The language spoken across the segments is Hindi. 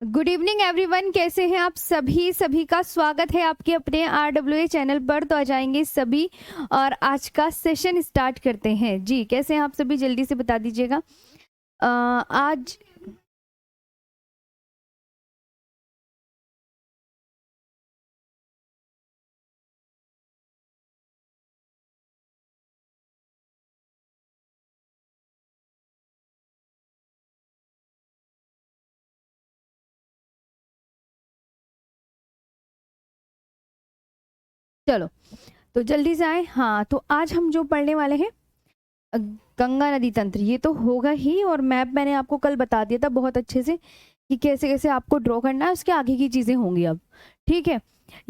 गुड इवनिंग एवरीवन, कैसे हैं आप सभी। सभी का स्वागत है आपके अपने RWA चैनल पर। तो आ जाएंगे सभी और आज का सेशन स्टार्ट करते हैं। जी कैसे हैं आप सभी, जल्दी से बता दीजिएगा। आज चलो तो जल्दी से आए। हाँ, तो आज हम जो पढ़ने वाले हैं अ, गंगा नदी तंत्र, ये तो होगा ही। और मैप मैंने आपको कल बता दिया था बहुत अच्छे से कि कैसे कैसे आपको ड्रॉ करना है, उसके आगे की चीज़ें होंगी अब। ठीक है,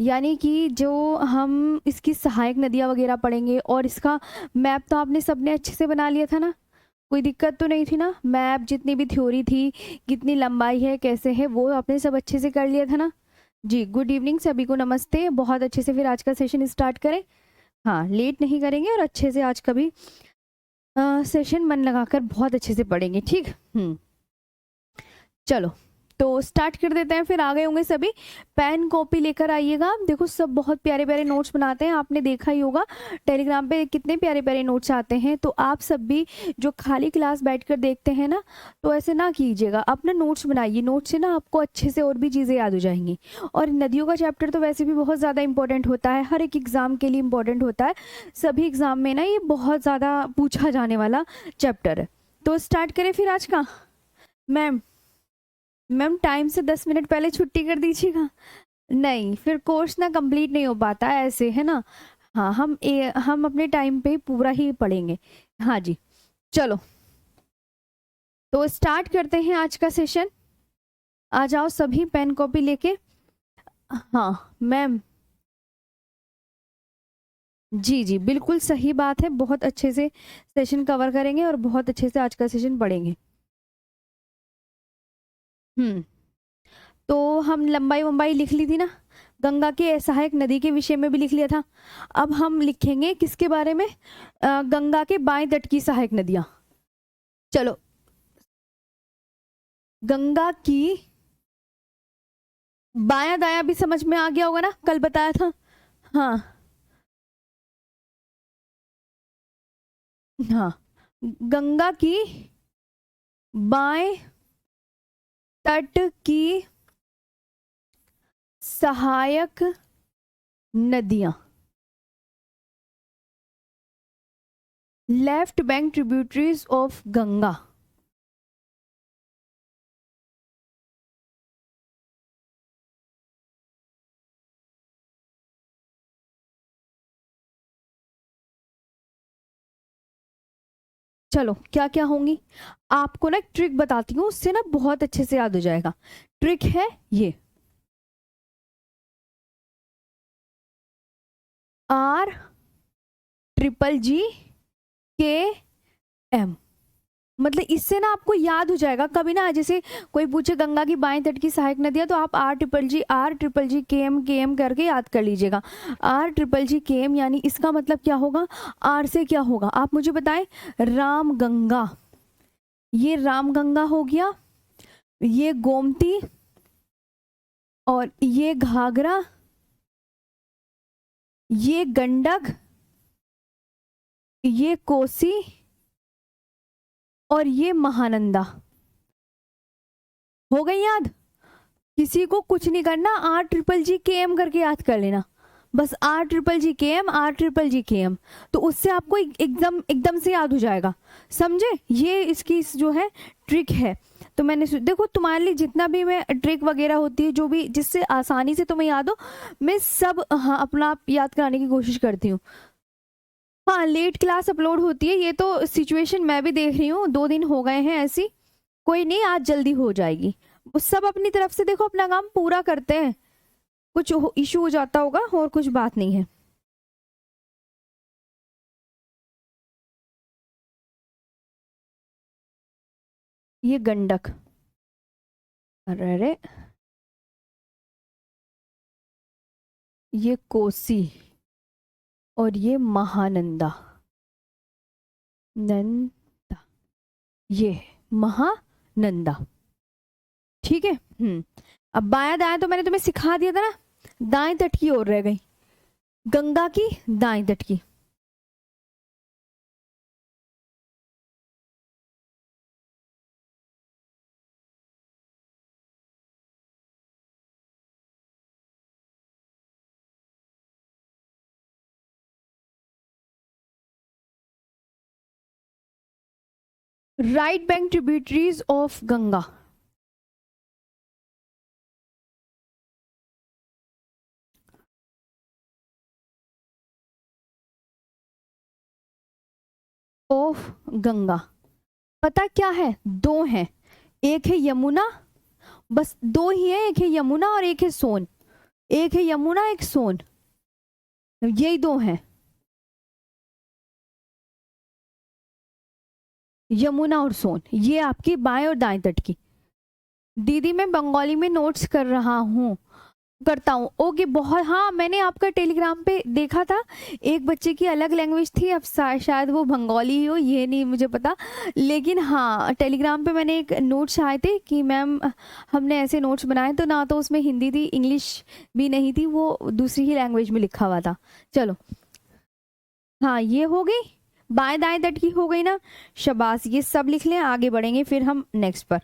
यानी कि जो हम इसकी सहायक नदियाँ वगैरह पढ़ेंगे, और इसका मैप तो आपने सबने अच्छे से बना लिया था ना, कोई दिक्कत तो नहीं थी ना। मैप जितनी भी थ्योरी थी, कितनी लंबाई है, कैसे है, वो आपने सब अच्छे से कर लिया था ना। जी गुड इवनिंग सभी को, नमस्ते। बहुत अच्छे से फिर आज का सेशन स्टार्ट करें। हाँ, लेट नहीं करेंगे और अच्छे से आज का भी सेशन मन लगाकर बहुत अच्छे से पढ़ेंगे। ठीक। चलो तो स्टार्ट कर देते हैं। फिर आ गए होंगे सभी, पेन कॉपी लेकर आइएगा। देखो सब बहुत प्यारे प्यारे नोट्स बनाते हैं, आपने देखा ही होगा टेलीग्राम पे कितने प्यारे प्यारे नोट्स आते हैं। तो आप सब भी जो खाली क्लास बैठकर देखते हैं ना, तो ऐसे ना कीजिएगा, अपना नोट्स बनाइए। नोट्स से ना आपको अच्छे से और भी चीज़ें याद हो जाएंगी। और नदियों का चैप्टर तो वैसे भी बहुत ज़्यादा इंपॉर्टेंट होता है, हर एक एग्ज़ाम के लिए इंपॉर्टेंट होता है। सभी एग्ज़ाम में ना ये बहुत ज़्यादा पूछा जाने वाला चैप्टर है। तो स्टार्ट करें फिर आज का। मैम मैम टाइम से 10 मिनट पहले छुट्टी कर दीजिएगा। नहीं, फिर कोर्स ना कंप्लीट नहीं हो पाता है ऐसे, है ना। हाँ, हम अपने टाइम पे पूरा ही पढ़ेंगे। हाँ जी, चलो तो स्टार्ट करते हैं आज का सेशन। आ जाओ सभी पेन कॉपी लेके। हाँ मैम, जी जी बिल्कुल सही बात है। बहुत अच्छे से सेशन कवर करेंगे और बहुत अच्छे से आज का सेशन पढ़ेंगे। हम्म, तो हम लंबाई वंबाई लिख ली थी ना, गंगा के सहायक नदी के विषय में भी लिख लिया था। अब हम लिखेंगे किसके बारे में, गंगा के बाएं तट की सहायक नदियां। चलो, गंगा की बायां दायां भी समझ में आ गया होगा ना, कल बताया था। हाँ हाँ, गंगा की बाएं तट की सहायक नदियां, left bank tributaries of Ganga. चलो क्या क्या होंगी, आपको ना एक ट्रिक बताती हूँ, उससे ना बहुत अच्छे से याद हो जाएगा। ट्रिक है ये, RGGKM। मतलब इससे ना आपको याद हो जाएगा। कभी ना जैसे कोई पूछे गंगा की बाएं तट की सहायक नदियां, तो आप R GGG के एम करके याद कर लीजिएगा। RGGKM यानी इसका मतलब क्या होगा, आर से क्या होगा आप मुझे बताएं। राम गंगा, ये राम गंगा हो गया, ये गोमती, और ये घाघरा, ये गंडक, ये कोसी, और ये महानंदा। हो गई याद। किसी को कुछ नहीं करना, RGGKM करके याद कर लेना। बस RGGKM। तो उससे आपको एकदम एकदम से याद हो जाएगा। समझे, ये इसकी जो है ट्रिक है। तो मैंने देखो तुम्हारे लिए जितना भी मैं ट्रिक वगैरह होती है, जो भी जिससे आसानी से तुम्हें याद हो, मैं सब हाँ अपना आप याद कराने की कोशिश करती हूँ। हाँ, लेट क्लास अपलोड होती है, ये तो सिचुएशन मैं भी देख रही हूँ, 2 दिन हो गए हैं ऐसी। कोई नहीं, आज जल्दी हो जाएगी। सब अपनी तरफ से देखो अपना काम पूरा करते हैं। कुछ इशू हो जाता होगा और कुछ बात नहीं है। ये गंडक, अरे अरे, ये कोसी, और ये महानंदा, नंदा, ये महानंदा। ठीक है। अब बायां दाएं तो मैंने तुम्हें सिखा दिया था ना, दाएं तट की ओर रह गई, गंगा की दाएं तट की। Right bank tributaries of Ganga. Of Ganga, पता क्या है, दो हैं, एक है यमुना, बस दो ही है, एक है यमुना और एक है सोन, एक है यमुना एक सोन, यही दो हैं, यमुना और सोन, ये आपकी बाएं और दाएं तट की। दीदी मैं बंगाली में नोट्स कर रहा हूँ, करता हूँ, ओके बहुत। हाँ मैंने आपका टेलीग्राम पे देखा था, एक बच्चे की अलग लैंग्वेज थी, अब शायद वो बंगाली ही हो, ये नहीं मुझे पता, लेकिन हाँ टेलीग्राम पे मैंने एक नोट्स आए थे कि मैम हमने ऐसे नोट्स बनाए, तो ना तो उसमें हिंदी थी, इंग्लिश भी नहीं थी, वो दूसरी ही लैंग्वेज में लिखा हुआ था। चलो हाँ ये हो गई, बाएं दाएं तट की हो गई ना, शबाश, ये सब लिख लें, आगे बढ़ेंगे फिर हम नेक्स्ट पर।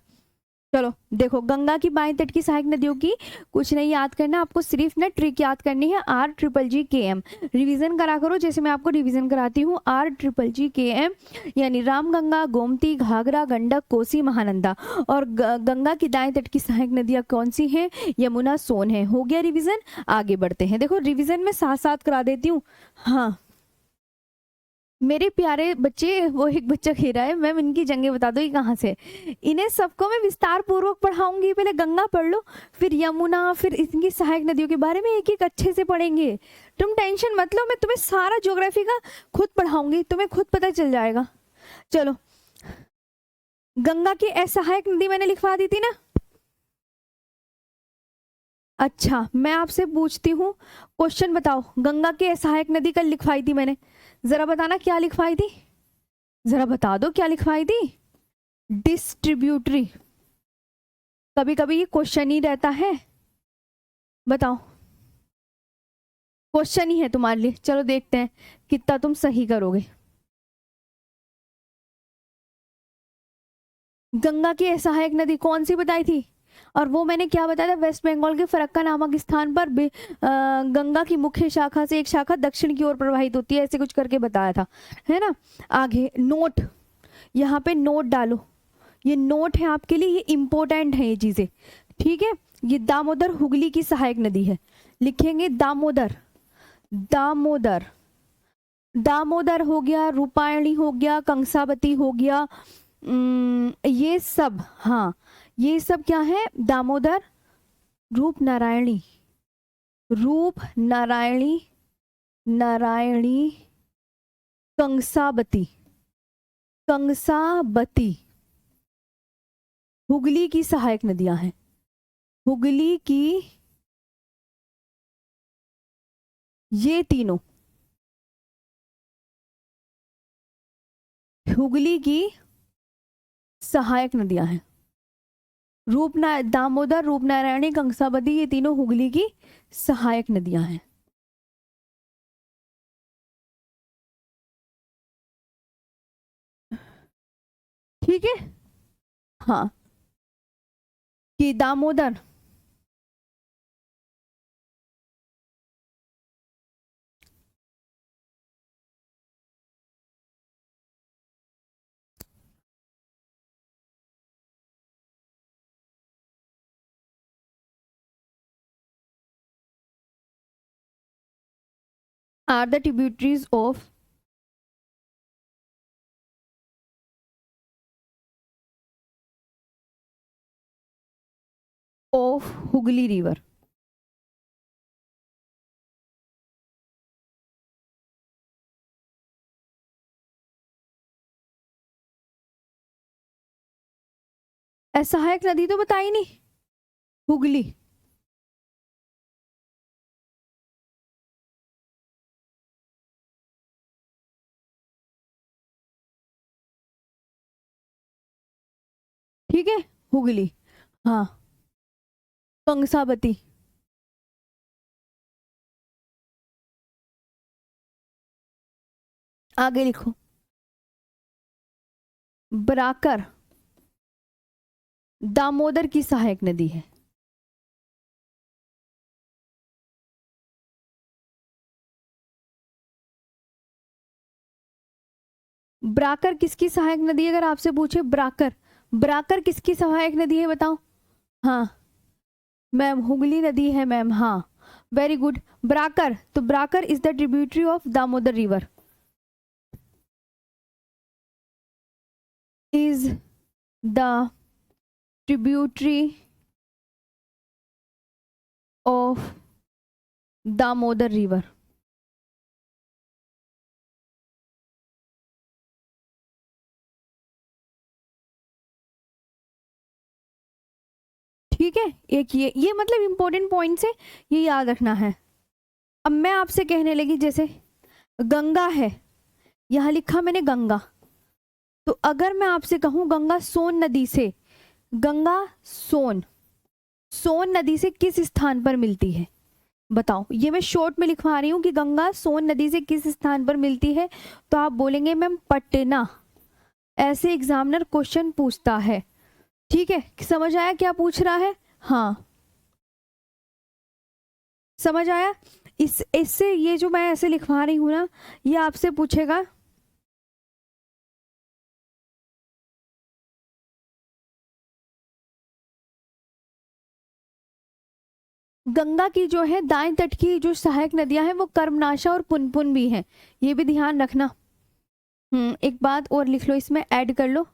चलो देखो, गंगा की बाएं तट की सहायक नदियों की कुछ नहीं याद करना आपको, सिर्फ ना ट्रिक याद करनी है, RGGKM, रिवीजन करा करो जैसे मैं आपको रिवीजन कराती हूँ, RGGKM, यानी राम गंगा गोमती घाघरा गंडक कोसी महानंदा, और गंगा की दाएं तट की सहायक नदियां कौन सी हैं, यमुना सोन है। हो गया रिवीजन, आगे बढ़ते हैं। देखो रिवीजन में साथ साथ करा देती हूँ। हाँ मेरे प्यारे बच्चे, वो एक बच्चा खेल रहा है, मैम इनकी जंगे बता दो ये कहाँ से, इन्हें सबको मैं विस्तार पूर्वक पढ़ाऊंगी, पहले गंगा पढ़ लो, फिर यमुना, फिर इनकी सहायक नदियों के बारे में एक एक अच्छे से पढ़ेंगे, तुम टेंशन मत लो, मैं तुम्हें सारा ज्योग्राफी का खुद पढ़ाऊंगी, तुम्हें खुद पता चल जाएगा। चलो गंगा की असहायक नदी मैंने लिखवा दी थी ना। अच्छा मैं आपसे पूछती हूँ, क्वेश्चन बताओ, गंगा की असहायक नदी कल लिखवाई थी मैंने, जरा बताना क्या लिखवाई थी, जरा बता दो क्या लिखवाई थी, डिस्ट्रीब्यूटरी, कभी कभी ये क्वेश्चन ही रहता है, बताओ, क्वेश्चन ही है तुम्हारे लिए, चलो देखते हैं कितना तुम सही करोगे। गंगा की सहायक नदी कौन सी बताई थी, और वो मैंने क्या बताया था, वेस्ट बंगाल के फरक्का नामक स्थान पर गंगा की मुख्य शाखा से एक शाखा दक्षिण की ओर प्रवाहित होती है, ऐसे कुछ करके बताया था, है ना। आगे नोट, यहाँ पे नोट डालो, ये नोट है आपके लिए, ये इंपॉर्टेंट है ये चीजें, ठीक है। ये दामोदर हुगली की सहायक नदी है, लिखेंगे दामोदर, दामोदर, दामोदर हो गया, रूपायणी हो गया, कंसावती हो गया, ये सब, हाँ ये सब क्या है, दामोदर, रूप नारायणी, रूप नारायणी, नारायणी, कंसावती, कंसावती, हुगली की सहायक नदियां हैं, हुगली की, ये तीनों हुगली की सहायक नदियां हैं, दामोदर, रूपनारायणी, कंसावती, ये तीनों हुगली की सहायक नदियां हैं। ठीक है, हाँ कि Damodar, are the tributaries of Hooghly river. सहायक नदी तो बताई नहीं, हुगली, ठीक है, हुगली, हाँ कंसावती, आगे लिखो। बराकर दामोदर की सहायक नदी है। ब्राकर किसकी सहायक नदी है? अगर आपसे पूछे ब्राकर, ब्राकर किसकी सहायक नदी है बताओ? हाँ मैम, हुगली नदी है मैम, हाँ वेरी गुड। ब्राकर, तो Barakar is the tributary of Damodar river, is the tributary of Damodar river. ठीक है, एक ये मतलब इंपॉर्टेंट पॉइंट्स है, ये याद रखना है। अब मैं आपसे कहने लगी, जैसे गंगा है, यहां लिखा मैंने गंगा, तो अगर मैं आपसे कहूं गंगा सोन नदी से, गंगा सोन, सोन नदी से किस स्थान पर मिलती है बताओ? ये मैं शॉर्ट में लिखवा रही हूँ कि गंगा सोन नदी से किस स्थान पर मिलती है, तो आप बोलेंगे मैम पटना। ऐसे एग्जामिनर क्वेश्चन पूछता है। ठीक है, समझ आया क्या पूछ रहा है? हाँ समझ आया। इससे ये जो मैं ऐसे लिखवा रही हूँ ना, ये आपसे पूछेगा गंगा की जो है दाएं तट की जो सहायक नदियां हैं वो कर्मनाशा और पुनपुन भी हैं, ये भी ध्यान रखना। एक बात और लिख लो, इसमें ऐड कर लो,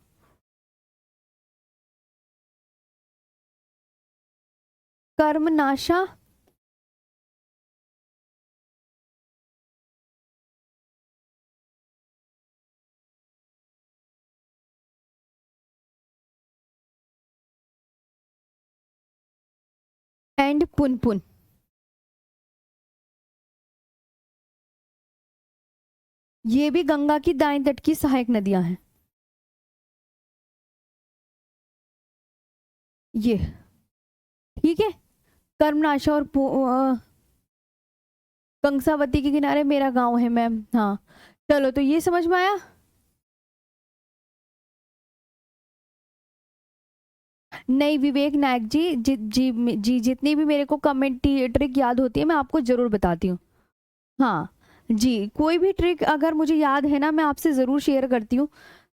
कर्मनाशा एंड पुनपुन, ये भी गंगा की दाएं तट की सहायक नदियां हैं। ये ठीक है, कर्मनाशा और कंसावती के किनारे मेरा गांव है मैम, हाँ चलो, तो ये समझ में आया। नहीं विवेक नायक जी, जी जितनी भी मेरे को कमेंट ट्रिक याद होती है मैं आपको जरूर बताती हूँ। हाँ जी, कोई भी ट्रिक अगर मुझे याद है ना, मैं आपसे जरूर शेयर करती हूँ।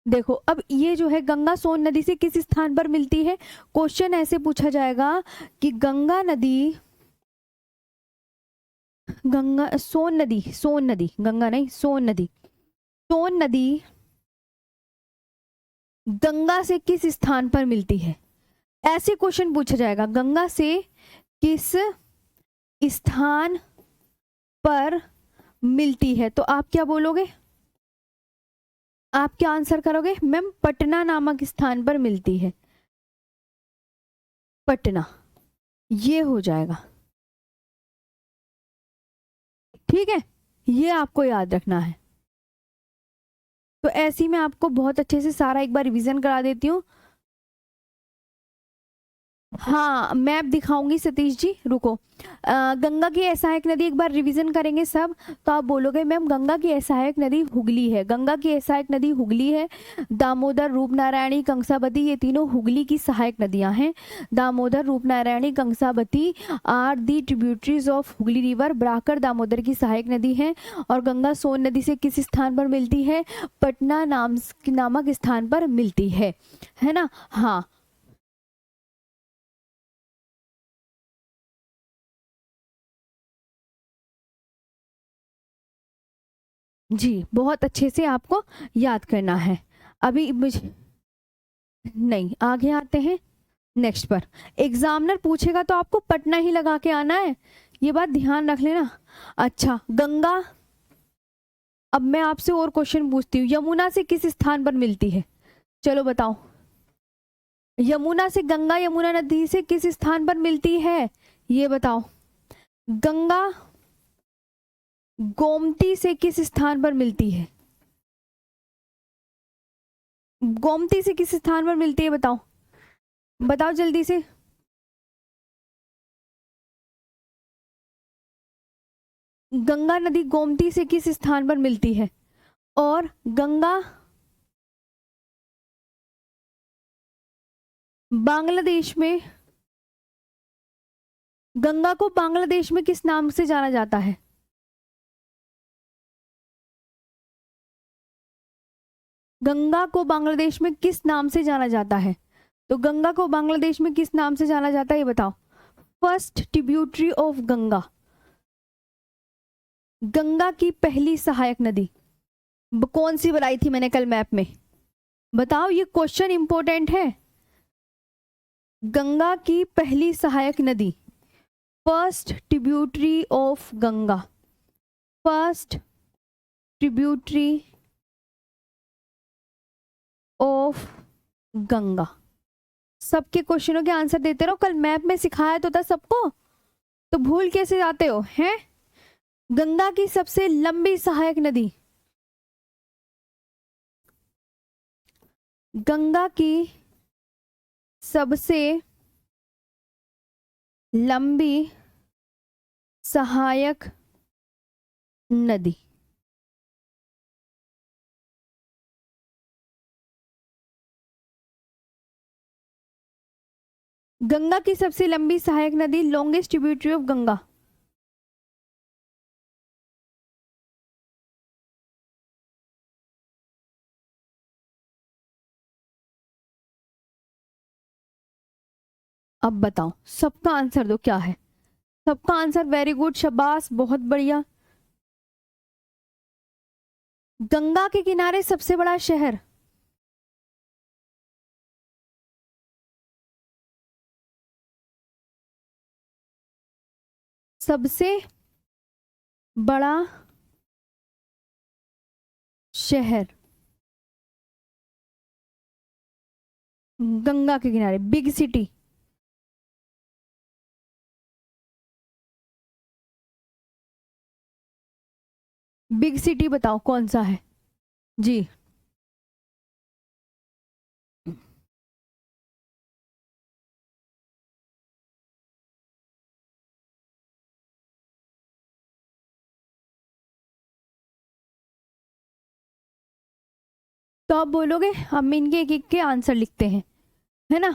देखो अब ये जो है गंगा सोन नदी से किस स्थान पर मिलती है, क्वेश्चन ऐसे पूछा जाएगा कि गंगा नदी, गंगा सोन नदी, सोन नदी, गंगा नहीं सोन नदी, सोन नदी गंगा से किस स्थान पर मिलती है, ऐसे क्वेश्चन पूछा जाएगा। गंगा से किस स्थान पर मिलती है, तो आप क्या बोलोगे? आप क्या आंसर करोगे? मैम पटना नामक स्थान पर मिलती है, पटना, ये हो जाएगा। ठीक है, ये आपको याद रखना है। तो ऐसे ही मैं आपको बहुत अच्छे से सारा एक बार रिवीजन करा देती हूँ। हाँ मैप दिखाऊंगी सतीश जी, रुको। गंगा की सहायक नदी एक बार रिवीजन करेंगे सब, तो आप बोलोगे मैम गंगा की सहायक नदी हुगली है, गंगा की सहायक नदी हुगली है। दामोदर, रूपनारायणी, कंसावती, ये तीनों हुगली की सहायक नदियां हैं। Damodar, Rupnarayani, Kansavati are the tributaries of Hooghly river. Barakar Damodar की सहायक नदी है। और गंगा सोन नदी से किस स्थान पर मिलती है? पटना नामक स्थान पर मिलती है ना? हाँ जी, बहुत अच्छे से आपको याद करना है। अभी मुझे नहीं, आगे आते हैं नेक्स्ट पर। एग्जामिनर पूछेगा तो आपको पटना ही लगा के आना है, ये बात ध्यान रख लेना। अच्छा गंगा, अब मैं आपसे और क्वेश्चन पूछती हूँ, यमुना से किस स्थान पर मिलती है? चलो बताओ, यमुना से, गंगा यमुना नदी से किस स्थान पर मिलती है, ये बताओ। गंगा गोमती से किस स्थान पर मिलती है? गोमती से किस स्थान पर मिलती है बताओ, बताओ जल्दी से। गंगा नदी गोमती से किस स्थान पर मिलती है? और बांग्लादेश में गंगा को बांग्लादेश में किस नाम से जाना जाता है? गंगा को बांग्लादेश में किस नाम से जाना जाता है? तो गंगा को बांग्लादेश में किस नाम से जाना जाता है ये बताओ। First tributary of Ganga. Ganga की पहली सहायक नदी कौन सी बनाई थी मैंने कल मैप में? बताओ, ये क्वेश्चन इंपॉर्टेंट है। गंगा की पहली सहायक नदी, first tributary of Ganga, first tributary of Ganga. सबके क्वेश्चनों के आंसर देते रहो, कल मैप में सिखाया तो था सबको, तो भूल कैसे जाते हो हैं? गंगा की सबसे लंबी सहायक नदी, गंगा की सबसे लंबी सहायक नदी। गंगा की सबसे लंबी सहायक नदी, लॉन्गेस्ट ट्रिब्यूटरी ऑफ गंगा। अब बताओ, सबका आंसर दो क्या है? सबका आंसर वेरी गुड, शाबाश, बहुत बढ़िया। गंगा के किनारे सबसे बड़ा शहर, सबसे बड़ा शहर गंगा के किनारे, बिग सिटी। बिग सिटी बताओ कौन सा है जी? तो आप बोलोगे, हम इनके एक एक के आंसर लिखते हैं, है ना?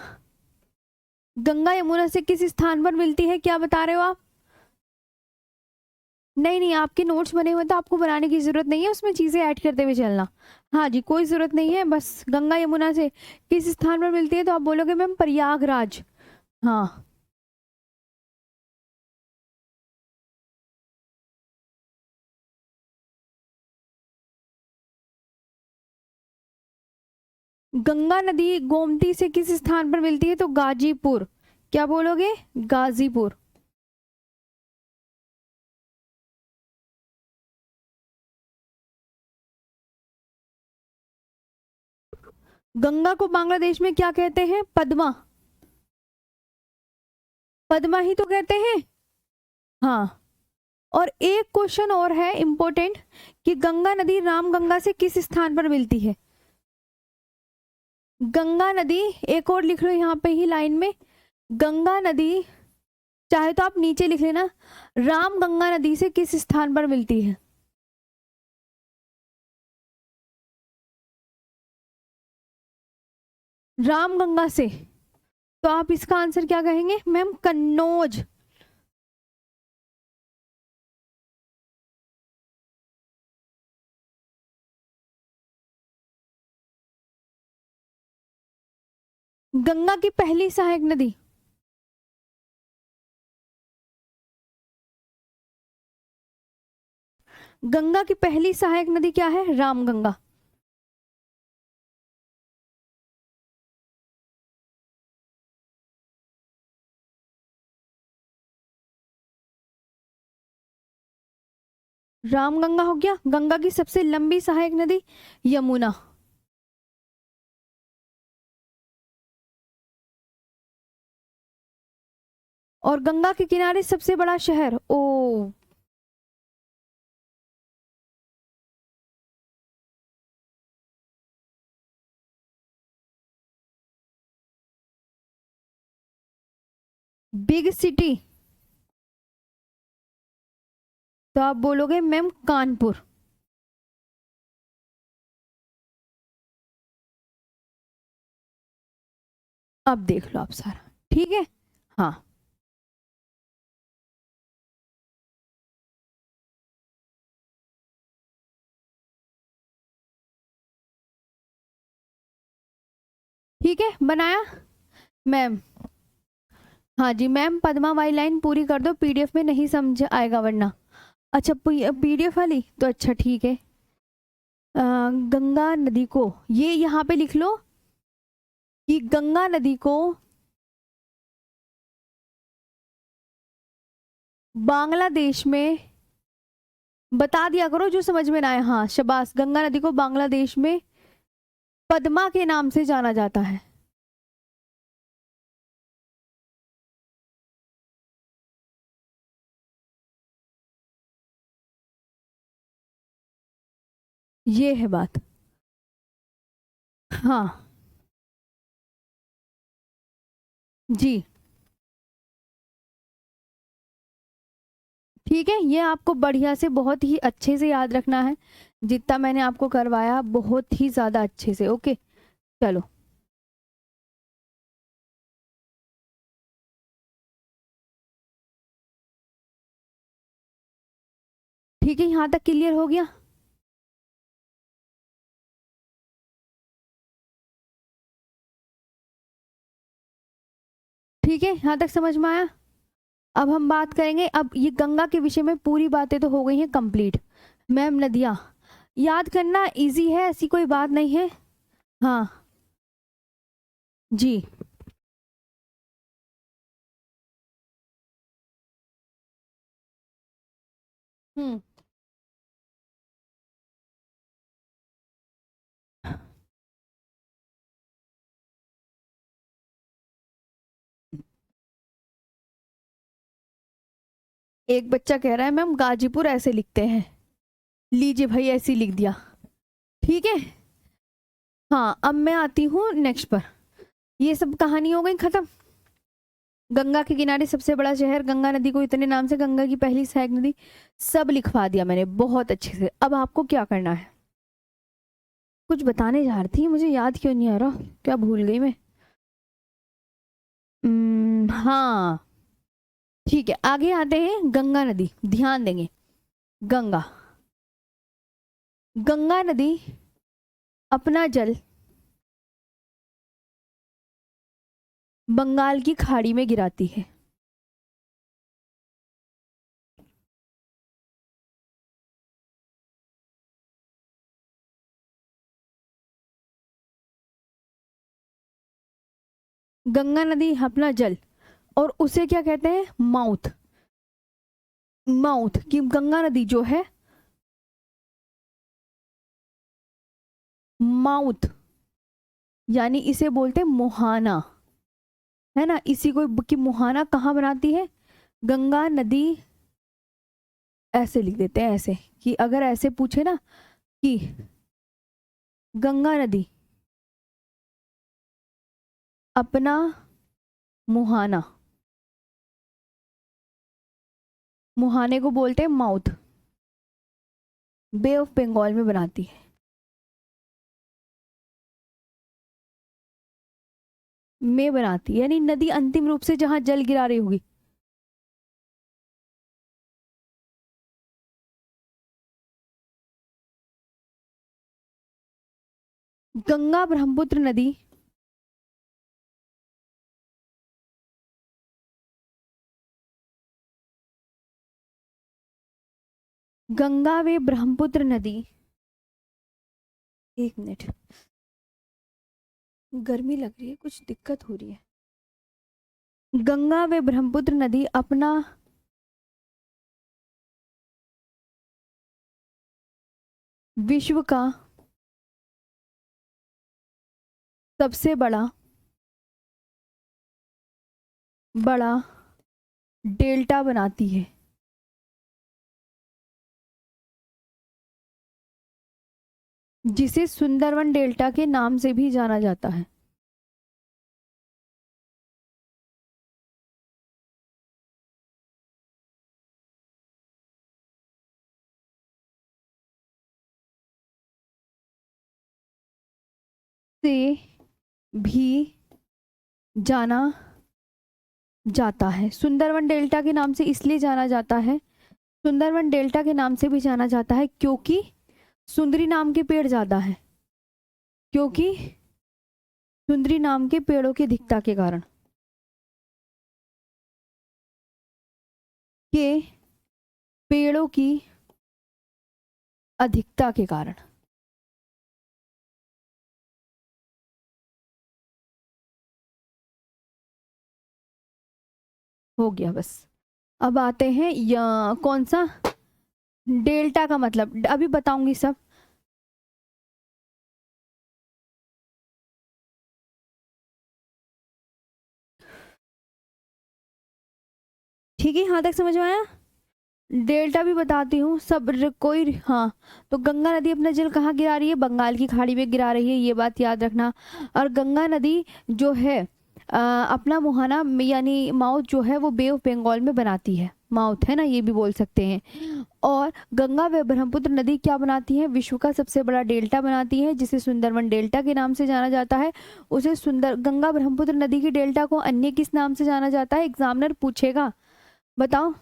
गंगा यमुना से किस स्थान पर मिलती है, क्या बता रहे हो आप? नहीं नहीं, आपके नोट्स बने हुए तो आपको बनाने की जरूरत नहीं है, उसमें चीजें ऐड करते हुए चलना। हाँ जी, कोई जरूरत नहीं है, बस गंगा यमुना से किस स्थान पर मिलती है तो आप बोलोगे मैम प्रयागराज। हाँ, गंगा नदी गोमती से किस स्थान पर मिलती है तो गाजीपुर। क्या बोलोगे? गाजीपुर। गंगा को बांग्लादेश में क्या कहते हैं? पद्मा। पद्मा ही तो कहते हैं। हाँ, और एक क्वेश्चन और है इंपॉर्टेंट कि गंगा नदी रामगंगा से किस स्थान पर मिलती है? गंगा नदी, एक और लिख लो यहाँ पे ही लाइन में, गंगा नदी, चाहे तो आप नीचे लिख लेना, राम गंगा नदी से किस स्थान पर मिलती है? रामगंगा से, तो आप इसका आंसर क्या कहेंगे मैम? कन्नौज। गंगा की पहली सहायक नदी, गंगा की पहली सहायक नदी क्या है? रामगंगा। रामगंगा हो गया। गंगा की सबसे लंबी सहायक नदी यमुना। और गंगा के किनारे सबसे बड़ा शहर, ओ, बिग सिटी। तो आप बोलोगे मैम कानपुर। अब देख लो आप सारा, ठीक है। हाँ ठीक है, बनाया मैम। हाँ जी मैम, पद्मा वाली लाइन पूरी कर दो, पीडीएफ में नहीं समझ आएगा वरना। अच्छा पीडीएफ वाली तो अच्छा ठीक है। गंगा नदी को, ये यहाँ पे लिख लो कि गंगा नदी को बांग्लादेश में, बता दिया करो जो समझ में ना आए। हाँ शबाश, गंगा नदी को बांग्लादेश में पद्मा के नाम से जाना जाता है। ये है बात। हाँ जी ठीक है, ये आपको बढ़िया से बहुत ही अच्छे से याद रखना है, जितना मैंने आपको करवाया बहुत ही ज्यादा अच्छे से। ओके चलो, ठीक है, यहाँ तक क्लियर हो गया। ठीक है, यहाँ तक समझ में आया। अब हम बात करेंगे, अब ये गंगा के विषय में पूरी बातें तो हो गई हैं कंप्लीट। मैम नदियाँ याद करना इजी है, ऐसी कोई बात नहीं है। हाँ जी। हम्म। एक बच्चा कह रहा है मैम गाजीपुर ऐसे लिखते हैं, लीजिए भाई ऐसे ही लिख दिया। ठीक है। हाँ अब मैं आती हूँ नेक्स्ट पर। ये सब कहानी हो गई खत्म। गंगा के किनारे सबसे बड़ा शहर, गंगा नदी को इतने नाम से, गंगा की पहली सहायक नदी, सब लिखवा दिया मैंने बहुत अच्छे से। अब आपको क्या करना है, कुछ बताने जा रही थी, मुझे याद क्यों नहीं आ रहा, क्या भूल गई मैं। हाँ ठीक है, आगे आते हैं गंगा नदी, ध्यान देंगे। गंगा, गंगा नदी अपना जल बंगाल की खाड़ी में गिराती है। गंगा नदी अपना जल, और उसे क्या कहते हैं, माउथ। माउथ की गंगा नदी जो है, माउथ यानी इसे बोलते हैं मुहाना, है ना। इसी को कि मुहाना कहाँ बनाती है, गंगा नदी। ऐसे लिख देते हैं ऐसे, कि अगर ऐसे पूछे ना कि गंगा नदी अपना मुहाना, मुहाने को बोलते हैं माउथ, बे ऑफ बंगाल में बनाती है। में बनाती है यानी नदी अंतिम रूप से जहां जल गिरा रही होगी। गंगा ब्रह्मपुत्र नदी, गंगा व ब्रह्मपुत्र नदी, एक मिनट, गर्मी लग रही है, कुछ दिक्कत हो रही है। गंगा व ब्रह्मपुत्र नदी अपना विश्व का सबसे बड़ा बड़ा डेल्टा बनाती है, जिसे सुंदरवन डेल्टा के नाम से भी जाना जाता है। से भी जाना जाता है। सुंदरवन डेल्टा के नाम से इसलिए जाना जाता है, सुंदरवन डेल्टा के नाम से भी जाना जाता है क्योंकि सुंदरी नाम के पेड़ ज्यादा है, क्योंकि सुंदरी नाम के पेड़ों की अधिकता के कारण, के पेड़ों की अधिकता के कारण। हो गया बस। अब आते हैं कौन सा डेल्टा का मतलब अभी बताऊंगी सब। ठीक है, यहाँ तक समझ में आया। डेल्टा भी बताती हूँ सब कोई। हाँ, तो गंगा नदी अपना जल कहाँ गिरा रही है? बंगाल की खाड़ी में गिरा रही है, ये बात याद रखना। और गंगा नदी जो है अपना मुहाना यानी माउथ जो है वो बे ऑफ बंगाल में बनाती है, माउथ है ना, ये भी बोल सकते हैं। और गंगा व ब्रह्मपुत्र नदी क्या बनाती है? विश्व का सबसे बड़ा डेल्टा बनाती है, जिसे सुंदरवन डेल्टा के नाम से जाना जाता है। उसे सुंदर गंगा ब्रह्मपुत्र नदी की डेल्टा को अन्य किस नाम से जाना जाता है? एग्जामिनर पूछेगा, बताओ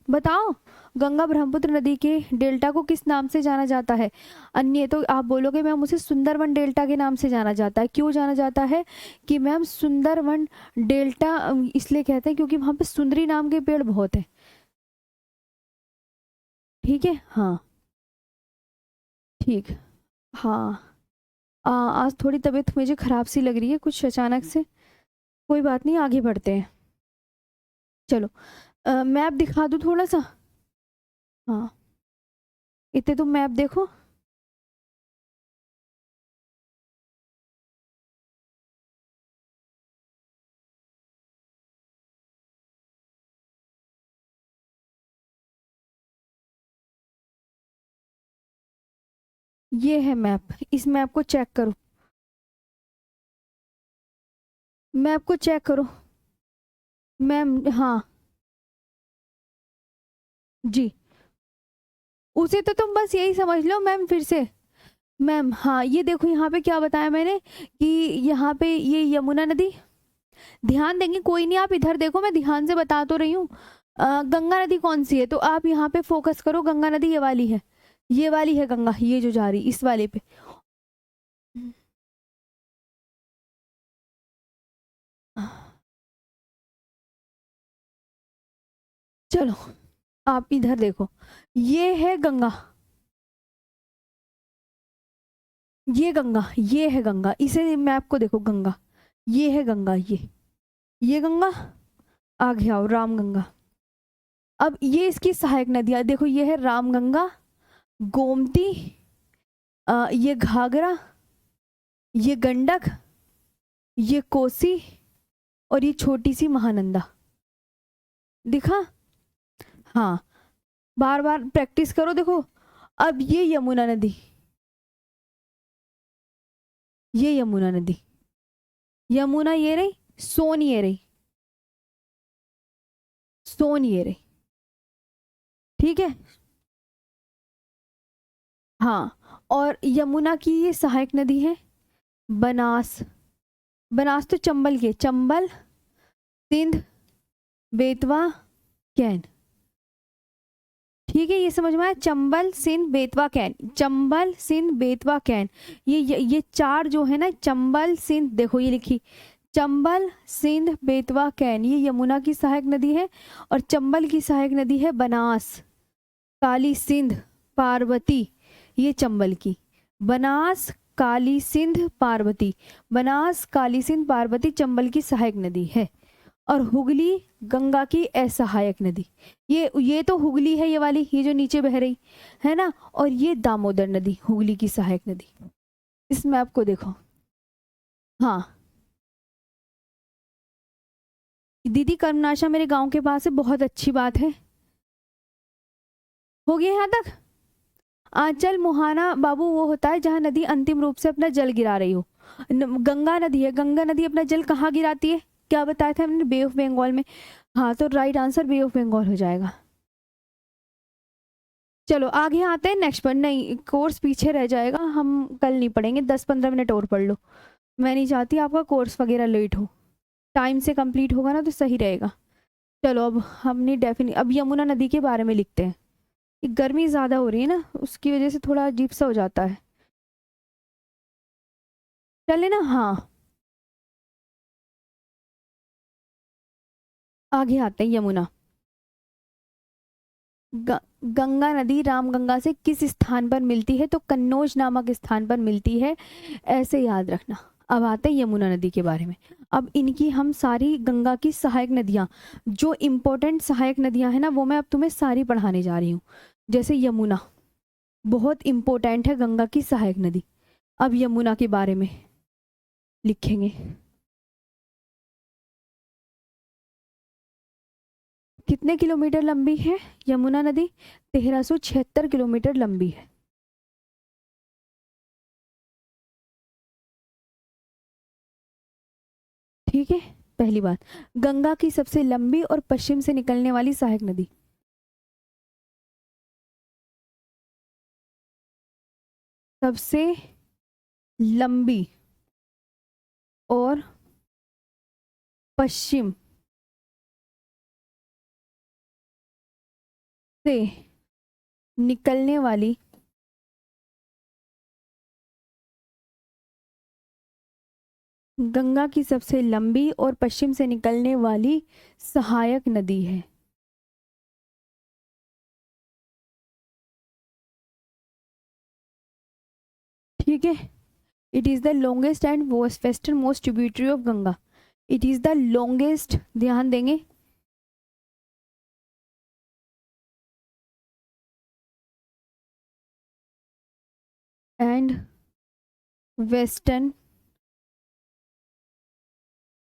बताओ, गंगा ब्रह्मपुत्र नदी के डेल्टा को किस नाम से जाना जाता है? अन्य। तो आप बोलोगे मैम उसे सुंदरवन डेल्टा के नाम से जाना जाता है। क्यों जाना जाता है? कि मैम सुंदरवन डेल्टा इसलिए कहते हैं क्योंकि वहां पे सुंदरी नाम के पेड़ बहुत है। ठीक है, हाँ ठीक। हाँ, आज थोड़ी तबीयत मुझे खराब सी लग रही है कुछ अचानक से। कोई बात नहीं, आगे बढ़ते हैं। चलो मैप दिखा दूँ थोड़ा सा। हाँ, इतने तुम मैप देखो। ये है मैप, इस मैप को चेक करो, मैप को चेक करो मैम। हाँ जी, उसे तो तुम बस यही समझ लो मैम फिर से। मैम हाँ, ये देखो यहाँ पे क्या बताया मैंने कि यहाँ पे ये यमुना नदी, ध्यान देंगे कोई नहीं, आप इधर देखो, मैं ध्यान से बता तो रही हूँ। गंगा नदी कौन सी है? तो आप यहाँ पे फोकस करो, गंगा नदी ये वाली है, ये वाली है गंगा, ये जो जा रही इस वाले पे। चलो आप इधर देखो, ये है गंगा, ये गंगा, ये है गंगा, इसे मैप को देखो, गंगा ये है गंगा, ये गंगा। आगे आओ, राम गंगा। अब ये इसकी सहायक नदियां देखो, ये है राम गंगा, गोमती, ये घाघरा, ये गंडक, ये कोसी, और ये छोटी सी महानंदा। दिखा? हाँ, बार बार प्रैक्टिस करो। देखो अब ये यमुना नदी, ये यमुना नदी, यमुना ये रही, सोन ये रही, सोन ये रही। ठीक है, हाँ, और यमुना की ये सहायक नदी है बनास। बनास तो चंबल के, चंबल, सिंध, बेतवा, कैन। ठीक है, ये समझ में आया? चंबल, सिंध, बेतवा, कैन, चंबल, सिंध, बेतवा, कैन। ये चार जो है ना, चंबल, सिंध, देखो ये लिखी, चंबल, सिंध, बेतवा, कैन, ये यमुना की सहायक नदी है। और चंबल की सहायक नदी है बनास, काली सिंध, पार्वती, ये चंबल की। बनास, काली सिंध, पार्वती, बनास, काली सिंध, पार्वती चंबल की सहायक नदी है। और हुगली गंगा की असहायक नदी। ये तो हुगली है, ये वाली, ये जो नीचे बह रही है ना। और ये दामोदर नदी, हुगली की सहायक नदी। इस मैप को देखो। हाँ दीदी, कर्मनाशा मेरे गांव के पास है, बहुत अच्छी बात है। हो गया यहाँ तक? आंचल मुहाना बाबू वो होता है जहाँ नदी अंतिम रूप से अपना जल गिरा रही हो। गंगा नदी है, गंगा नदी अपना जल कहाँ गिराती है? क्या बताया था हमने? बे ऑफ बंगाल में। हाँ, तो right answer bay of Bengal हो जाएगा। चलो आगे आते हैं नेक्स्ट पर। नहीं, कोर्स पीछे रह जाएगा, हम कल नहीं पढ़ेंगे, 10-15 मिनट और पढ़ लो। मैं नहीं चाहती आपका कोर्स वगैरह लेट हो, टाइम से कंप्लीट होगा ना तो सही रहेगा। चलो अब हमने डेफिनेट अब यमुना नदी के बारे में लिखते हैं। ये गर्मी ज़्यादा हो रही है ना, उसकी वजह से थोड़ा अजीब सा हो जाता है। चले ना, हाँ आगे आते हैं। यमुना ग, गंगा नदी रामगंगा से किस स्थान पर मिलती है? तो कन्नौज नामक स्थान पर मिलती है, ऐसे याद रखना। अब आते हैं यमुना नदी के बारे में। अब इनकी हम सारी गंगा की सहायक नदियाँ, जो इम्पोर्टेंट सहायक नदियाँ हैं ना, वो मैं अब तुम्हें सारी पढ़ाने जा रही हूँ। जैसे यमुना बहुत इम्पोर्टेंट है, गंगा की सहायक नदी। अब यमुना के बारे में लिखेंगे। कितने किलोमीटर लंबी है यमुना नदी? 1376 किलोमीटर लंबी है। ठीक है, पहली बात। गंगा की सबसे लंबी और पश्चिम से निकलने वाली सहायक नदी? सबसे लंबी और पश्चिम से निकलने वाली गंगा की सबसे लंबी और पश्चिम से निकलने वाली सहायक नदी है। ठीक है, it is the longest and western most tributary of Ganga. It is the longest, ध्यान देंगे, and western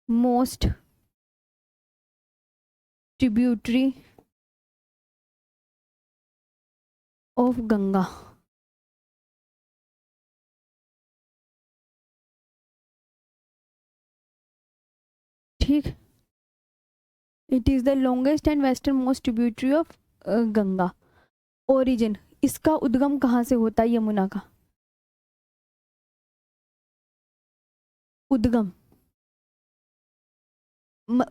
most tributary of Ganga. ठीक, it is the longest and western most tributary of Ganga. Origin, इसका उद्गम कहाँ से होता है यमुना का? उद्गम,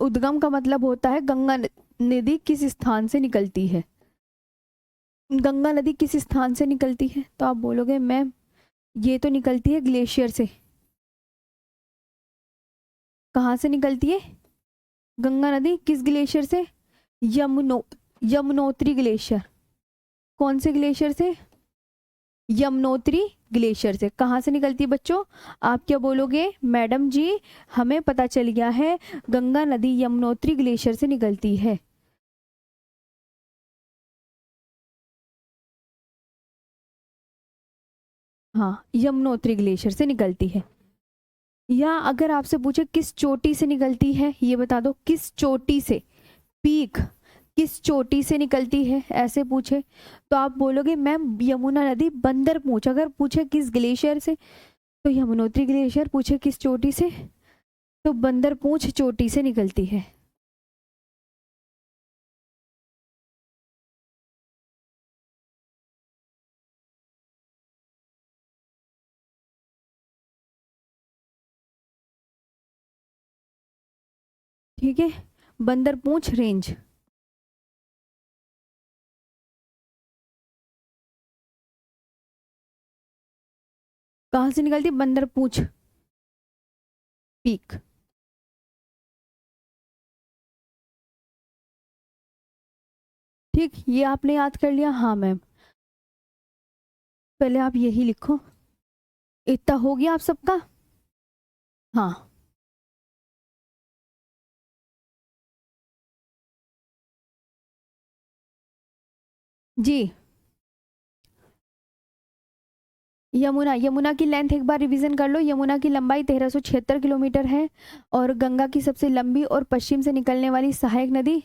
उद्गम का मतलब होता है गंगा नदी किस स्थान से निकलती है। गंगा नदी किस स्थान से निकलती है? तो आप बोलोगे मैम ये तो निकलती है ग्लेशियर से। कहाँ से निकलती है गंगा नदी, किस ग्लेशियर से? यमुनो यमुनोत्री ग्लेशियर। कौन से ग्लेशियर से? यमुनोत्री ग्लेशियर से। कहाँ से निकलती है बच्चों? आप क्या बोलोगे? मैडम जी हमें पता चल गया है, गंगा नदी यमुनोत्री ग्लेशियर से निकलती है। हाँ, यमुनोत्री ग्लेशियर से निकलती है। या अगर आपसे पूछे किस चोटी से निकलती है, ये बता दो किस चोटी से, पीक किस चोटी से निकलती है, ऐसे पूछे तो आप बोलोगे मैम यमुना नदी बंदर पूछ। अगर पूछे किस ग्लेशियर से तो यमुनोत्री ग्लेशियर, पूछे किस चोटी से तो बंदर पूछ चोटी से निकलती है। ठीक है, बंदर पूछ रेंज। कहाँ से निकलती? बंदर पूछ पीक। ठीक, ये आपने याद कर लिया? हाँ मैम, पहले आप यही लिखो। इतना हो गया आप सबका? हाँ जी। यमुना, यमुना की लेंथ एक बार रिवीजन कर लो। यमुना की लंबाई 1376 किलोमीटर है। और गंगा की सबसे लंबी और पश्चिम से निकलने वाली सहायक नदी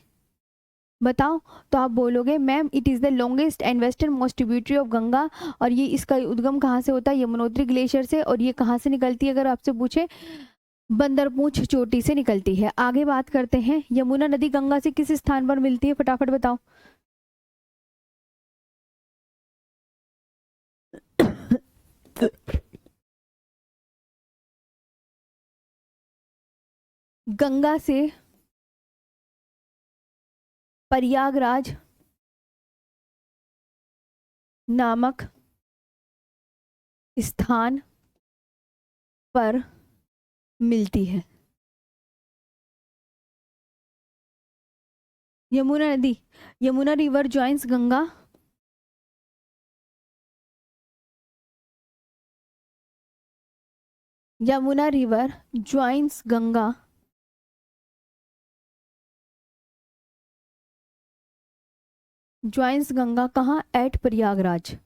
बताओ? तो आप बोलोगे ma'am it is the longest and western most tributary of Ganga. और ये इसका उद्गम कहाँ से होता है? यमुनोत्री ग्लेशियर से। और ये कहाँ से निकलती है अगर आपसे पूछे? बंदरपूंछ चोटी से निकलती है। आगे बात करते हैं, यमुना नदी गंगा से किस स्थान पर मिलती है, फटाफट बताओ। गंगा से प्रयागराज नामक स्थान पर मिलती है। यमुना नदी, Yamuna river joins Ganga Yamuna river joins Ganga कहाँ? एट प्रयागराज।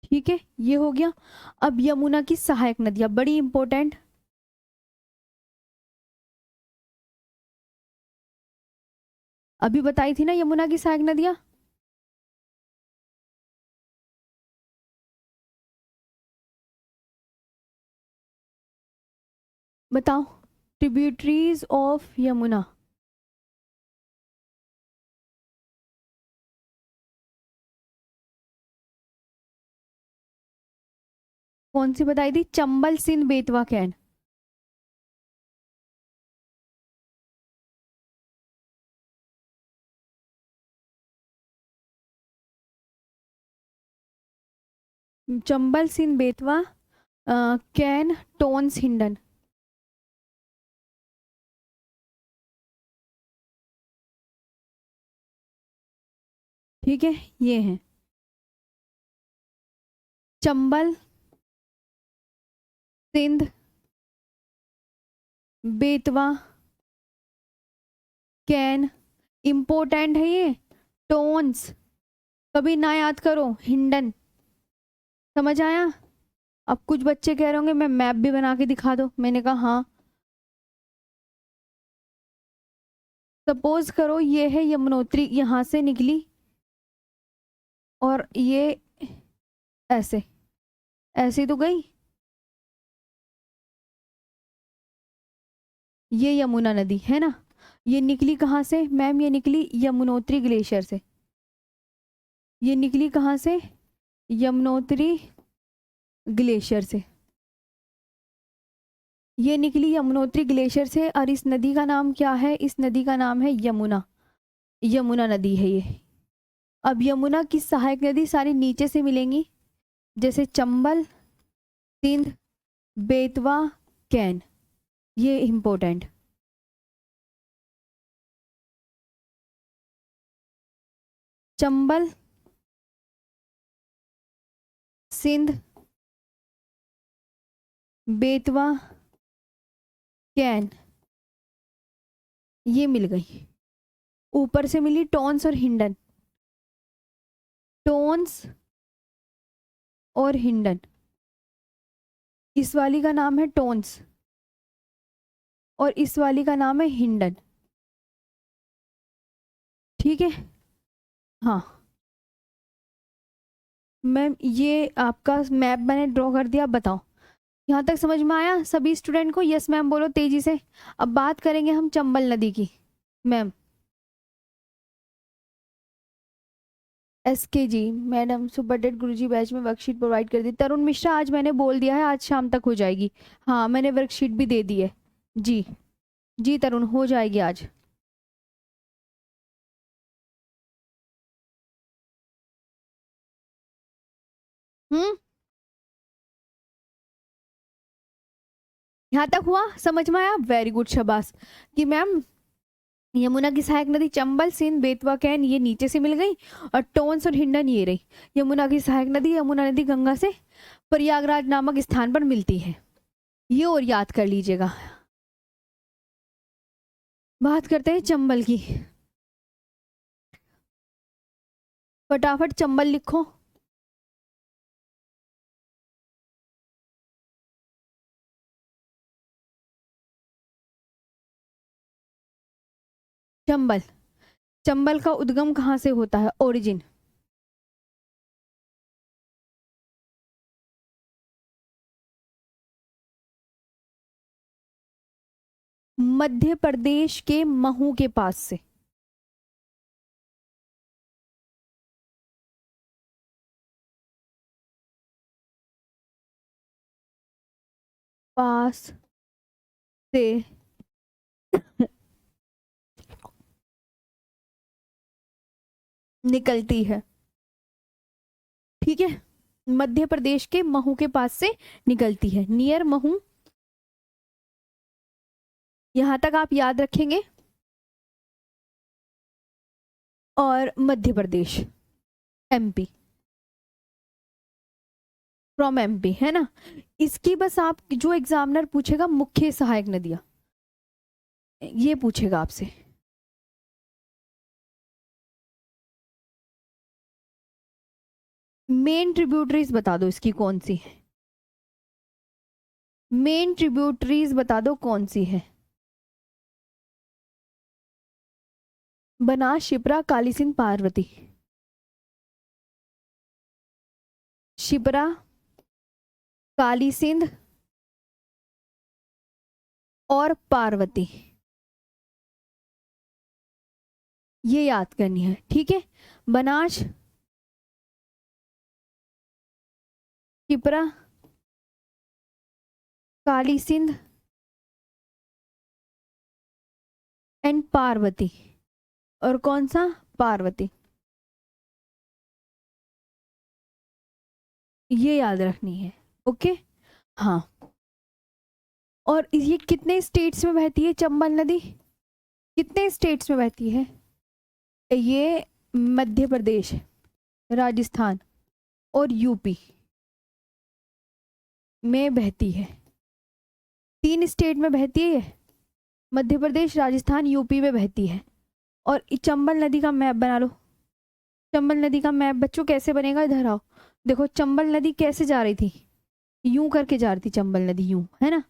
ठीक है, ये हो गया। अब यमुना की सहायक नदियां बड़ी इंपॉर्टेंट। अभी बताई थी ना यमुना की सहायक नदियां। बताओ, ट्रिब्यूटरीज ऑफ यमुना। कौन सी बताई थी? चंबल, सिंध, बेतवा, कैन। चंबल, सिंध, बेतवा, कैन, टोन्स, हिंडन। ठीक है, ये हैं चंबल, सिंध, बेतवा, कैन। इंपॉर्टेंट है ये। टोन्स कभी ना याद करो। हिंडन। समझ आया? अब कुछ बच्चे कह रहे होंगे मैं मैप भी बना के दिखा दो। मैंने कहा हाँ। सपोज करो ये है यमुनोत्री, यहां से निकली और ये ऐसे ऐसे तो गई। ये यमुना नदी है ना। ये निकली कहाँ से मैम? ये निकली यमुनोत्री ग्लेशियर से। ये निकली कहाँ से? यमुनोत्री ग्लेशियर से। ये निकली यमुनोत्री ग्लेशियर से और इस नदी का नाम क्या है? इस नदी का नाम है यमुना। यमुना नदी है ये। अब यमुना की सहायक नदी सारी नीचे से मिलेंगी, जैसे चंबल, सिंध, बेतवा, कैन। ये इंपॉर्टेंट। चंबल, सिंध, बेतवा, कैन, ये मिल गई। ऊपर से मिली टोन्स और हिंडन। टोन्स और हिंडन। इस वाली का नाम है टोन्स और इस वाली का नाम है हिंडन। ठीक है। हाँ मैम, ये आपका मैप मैंने ड्रॉ कर दिया। बताओ यहाँ तक समझ में आया सभी स्टूडेंट को? यस मैम बोलो तेजी से। अब बात करेंगे हम चंबल नदी की। मैम SKG मैडम सुपरडेट गुरुजी बैच में वर्कशीट प्रोवाइड कर दी। तरुण मिश्रा आज मैंने बोल दिया है, आज शाम तक हो जाएगी। हाँ मैंने वर्कशीट भी दे दी है। जी जी तरुण, हो जाएगी आज। हम्म, यहाँ तक हुआ? समझ में आया? वेरी गुड, शाबाश। कि मैम यमुना की सहायक नदी चंबल, सिंध, बेतवा, कैन ये नीचे से मिल गई और टोन्स और हिंडन ये रही। यमुना की सहायक नदी, यमुना नदी गंगा से प्रयागराज नामक स्थान पर मिलती है। ये और याद कर लीजिएगा। बात करते हैं चंबल की। फटाफट चंबल लिखो। चंबल, चंबल का उद्गम कहाँ से होता है? ओरिजिन। मध्य प्रदेश के महू के पास से। पास से निकलती है। ठीक है, मध्य प्रदेश के महू के पास से निकलती है, नियर महू। यहां तक आप याद रखेंगे। और Madhya Pradesh, MP, from MP, है ना। इसकी बस आप जो एग्जामिनर पूछेगा मुख्य सहायक नदियां, ये पूछेगा आपसे। मेन ट्रिब्यूटरीज बता दो इसकी कौन सी है, मेन ट्रिब्यूटरीज बता दो कौन सी है। बनास, शिप्रा, काली सिंध, पार्वती। शिप्रा, काली सिंध और पार्वती, ये याद करनी है। ठीक है, बनास, शिप्रा, काली सिंध एंड पार्वती। और कौन सा, पार्वती, ये याद रखनी है। ओके, हाँ। और ये कितने स्टेट्स में बहती है चंबल नदी, कितने स्टेट्स में बहती है? ये मध्य प्रदेश, राजस्थान और यूपी में बहती है। 3 स्टेट में बहती है ये, मध्य प्रदेश, राजस्थान, यूपी में बहती है। और चंबल नदी का मैप बना लो। चंबल नदी का मैप बच्चों कैसे बनेगा, इधर आओ। देखो चंबल नदी कैसे जा रही थी, यूं करके जा रही थी चंबल नदी, यूं, है ना।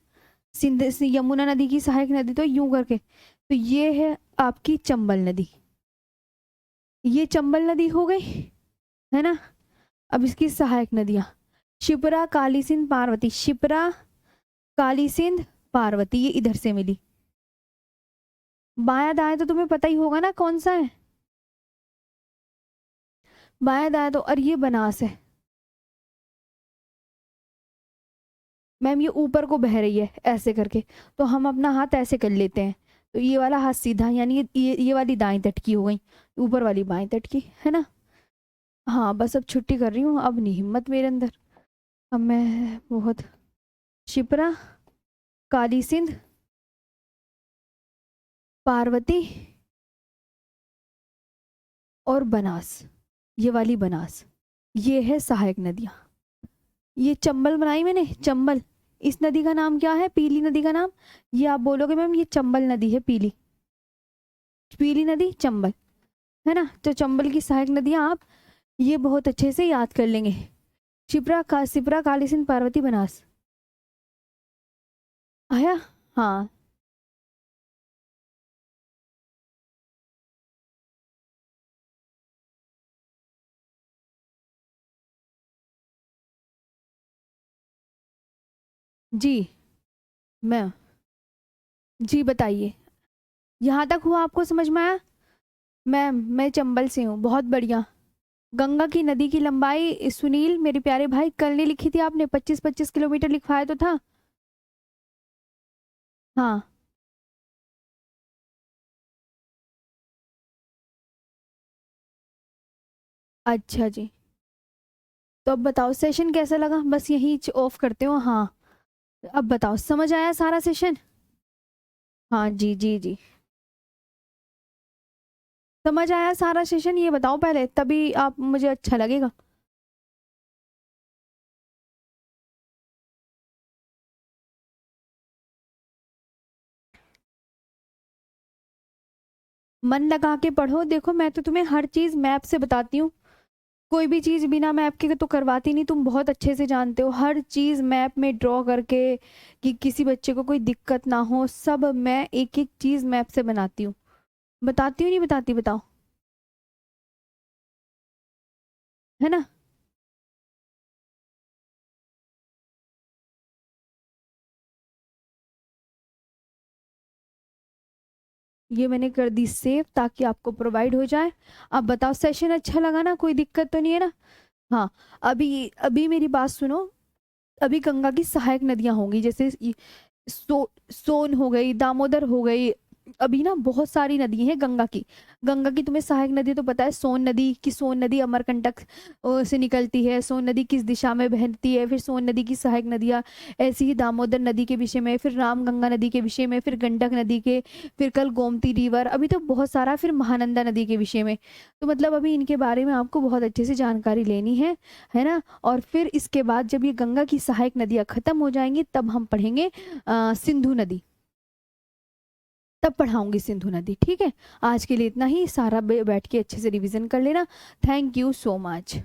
सिंध, यमुना नदी की सहायक नदी तो यूं करके, तो ये है आपकी चंबल नदी, ये चंबल नदी हो गई, है ना। अब इसकी सहायक नदियां, शिप्रा, काली सिंध, पार्वती। शिप्रा, काली सिंध, पार्वती, ये इधर से मिली। बाया दाया तो तुम्हें पता ही होगा ना कौन सा है, बाया दाया तो, और ये बनास है। मैम ये ऊपर को बह रही है ऐसे करके, तो हम अपना हाथ ऐसे कर लेते हैं, तो ये वाला हाथ सीधा, यानी ये वाली दाएं तट की हो गई, ऊपर वाली बाएं तट की, है ना। हाँ बस अब छुट्टी कर रही हूँ, अब नहीं हिम्मत मेरे अंदर, अब मैं बहुत। शिप्रा, काली सिंध, पार्वती और बनास, ये वाली बनास, ये है सहायक नदियां। ये चंबल बनाई मैंने, चंबल। इस नदी का नाम क्या है, पीली नदी का नाम। ये आप बोलोगे मैम ये चंबल नदी है, पीली, पीली नदी चंबल, है ना। तो चंबल की सहायक नदियां आप ये बहुत अच्छे से याद कर लेंगे। शिप्रा, काली सिंध, पार्वती, बनास, आया। हाँ जी, मैं, जी बताइए, यहाँ तक हुआ आपको समझ में आया? मैं चंबल से हूँ, बहुत बढ़िया। गंगा की नदी की लंबाई सुनील मेरे प्यारे भाई कल नहीं लिखी थी आपने, 25-25 किलोमीटर लिखवाया तो था। हाँ अच्छा जी, तो अब बताओ सेशन कैसा लगा, बस यही ऑफ करते हो। हाँ अब बताओ समझ आया सारा सेशन? हाँ जी जी जी, समझ आया सारा सेशन, ये बताओ पहले, तभी आप मुझे अच्छा लगेगा। मन लगा के पढ़ो, देखो मैं तो तुम्हें हर चीज मैप से बताती हूँ, कोई भी चीज बिना मैप के तो करवाती नहीं, तुम बहुत अच्छे से जानते हो, हर चीज मैप में ड्रॉ करके, कि किसी बच्चे को कोई दिक्कत ना हो, सब मैं एक एक चीज मैप से बनाती हूँ, बताती हूँ नहीं बताती, बताओ, है ना। ये मैंने कर दी सेव ताकि आपको प्रोवाइड हो जाए। अब बताओ सेशन अच्छा लगा ना, कोई दिक्कत तो नहीं है ना? हाँ, अभी अभी मेरी बात सुनो, अभी गंगा की सहायक नदियां होंगी, जैसे सोन हो गई, दामोदर हो गई। अभी ना बहुत सारी नदी हैं गंगा की। गंगा की तुम्हें सहायक नदी तो पता है, सोन नदी की, सोन नदी अमरकंटक से निकलती है। सोन नदी किस दिशा में बहती है, फिर सोन नदी की सहायक नदियाँ। ऐसी ही दामोदर नदी के विषय में, फिर रामगंगा नदी के विषय में, फिर गंडक नदी के, फिर कल गोमती रिवर, अभी तो बहुत सारा, फिर महानंदा नदी के विषय में। तो मतलब अभी इनके बारे में आपको बहुत अच्छे से जानकारी लेनी है ना। और फिर इसके बाद जब ये गंगा की सहायक नदियाँ खत्म हो जाएंगी तब हम पढ़ेंगे सिंधु नदी, तब पढ़ाऊंगी सिंधु नदी। ठीक है, आज के लिए इतना ही। सारा बैठ के अच्छे से रिवीजन कर लेना। Thank you so much.